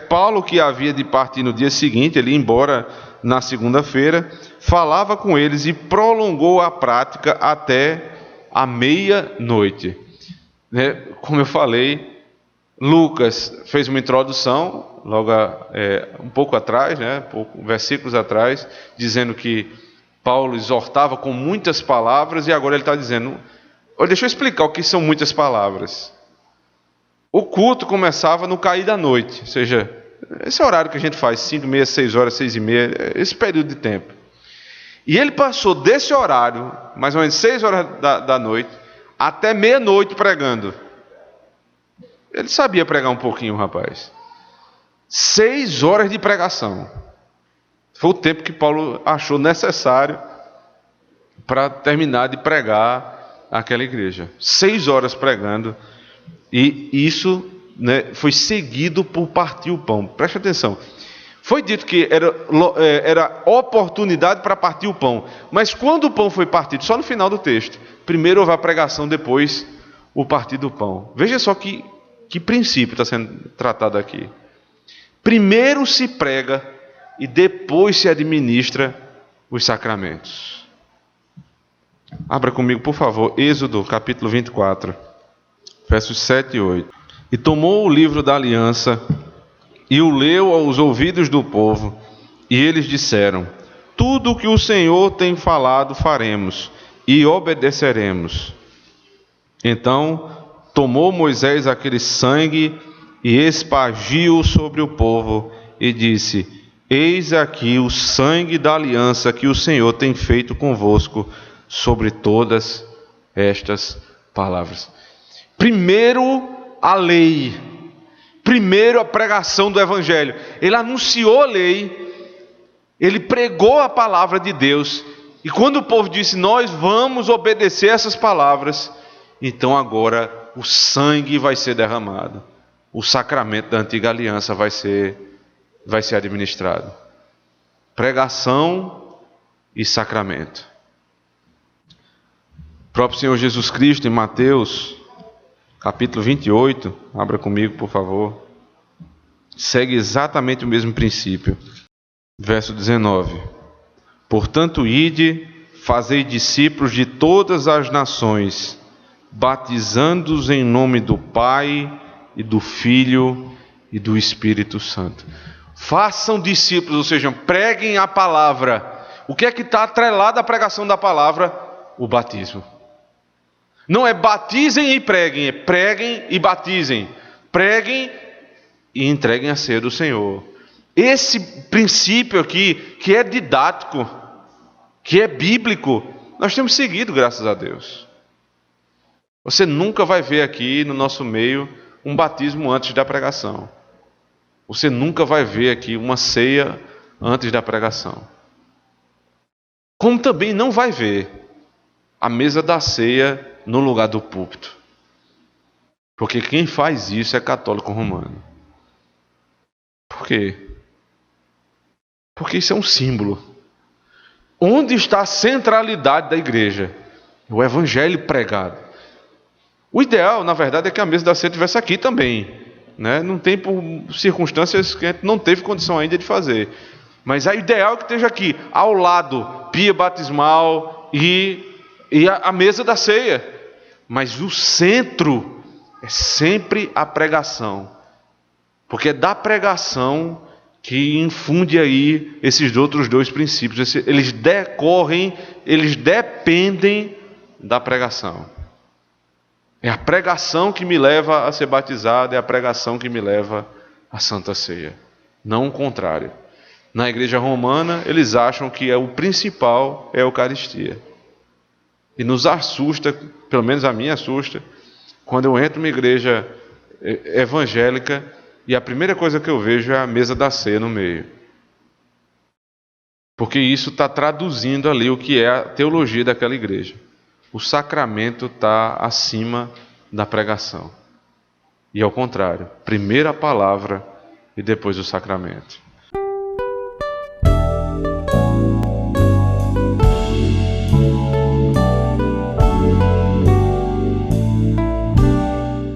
Paulo, que havia de partir no dia seguinte, ele ia embora na segunda-feira, falava com eles e prolongou a prática até a meia-noite. Como eu falei, Lucas fez uma introdução, logo um pouco atrás, versículos atrás, dizendo que Paulo exortava com muitas palavras, e agora ele está dizendo, deixa eu explicar o que são muitas palavras. O culto começava no cair da noite, ou seja, esse horário que a gente faz, 5h30, 6h, 6h30, esse período de tempo. E ele passou desse horário, mais ou menos 6h da noite, até meia-noite pregando. Ele sabia pregar um pouquinho, rapaz. 6 horas de pregação. Foi o tempo que Paulo achou necessário para terminar de pregar aquela igreja. 6 horas pregando. E isso, foi seguido por partir o pão. Preste atenção. Foi dito que era oportunidade para partir o pão. Mas quando o pão foi partido? Só no final do texto. Primeiro houve a pregação, depois o partir do pão. Veja só que princípio está sendo tratado aqui. Primeiro se prega e depois se administra os sacramentos. Abra comigo, por favor, Êxodo capítulo 24, versos 7 e 8. E tomou o livro da aliança e o leu aos ouvidos do povo, e eles disseram: tudo o que o Senhor tem falado faremos, e obedeceremos. Então tomou Moisés aquele sangue e espargiu sobre o povo, e disse: eis aqui o sangue da aliança que o Senhor tem feito convosco sobre todas estas palavras. Primeiro a lei, primeiro a pregação do Evangelho. Ele anunciou a lei, ele pregou a palavra de Deus, e quando o povo disse: nós vamos obedecer essas palavras, então agora o sangue vai ser derramado, o sacramento da antiga aliança vai ser administrado. Pregação e sacramento. O próprio Senhor Jesus Cristo, em Mateus capítulo 28, abra comigo, por favor, segue exatamente o mesmo princípio. Verso 19: portanto, ide, fazei discípulos de todas as nações, batizando-os em nome do Pai e do Filho e do Espírito Santo. Façam discípulos, ou seja, preguem a palavra. O que é que está atrelado à pregação da palavra? O batismo. Não é batizem e preguem, é preguem e batizem. Preguem e entreguem a ceia do Senhor. Esse princípio aqui, que é didático, que é bíblico, nós temos seguido, graças a Deus. Você nunca vai ver aqui no nosso meio um batismo antes da pregação. Você nunca vai ver aqui uma ceia antes da pregação. Como também não vai ver a mesa da ceia no lugar do púlpito. Porque quem faz isso é católico romano. Por quê? Porque isso é um símbolo. Onde está a centralidade da igreja? O evangelho pregado. O ideal, na verdade, é que a mesa da ceia estivesse aqui também. Não tem, por circunstâncias que a gente não teve condição ainda de fazer. Mas é ideal que esteja aqui, ao lado, pia batismal e a mesa da ceia. Mas o centro é sempre a pregação. Porque é da pregação que infunde aí esses outros dois princípios. Eles dependem da pregação. É a pregação que me leva a ser batizado, é a pregação que me leva à Santa Ceia. Não o contrário. Na igreja romana, eles acham que o principal é a Eucaristia. E nos assusta, pelo menos a mim assusta, quando eu entro numa igreja evangélica e a primeira coisa que eu vejo é a mesa da ceia no meio. Porque isso está traduzindo ali o que é a teologia daquela igreja. O sacramento está acima da pregação. E ao contrário, primeiro a palavra e depois o sacramento.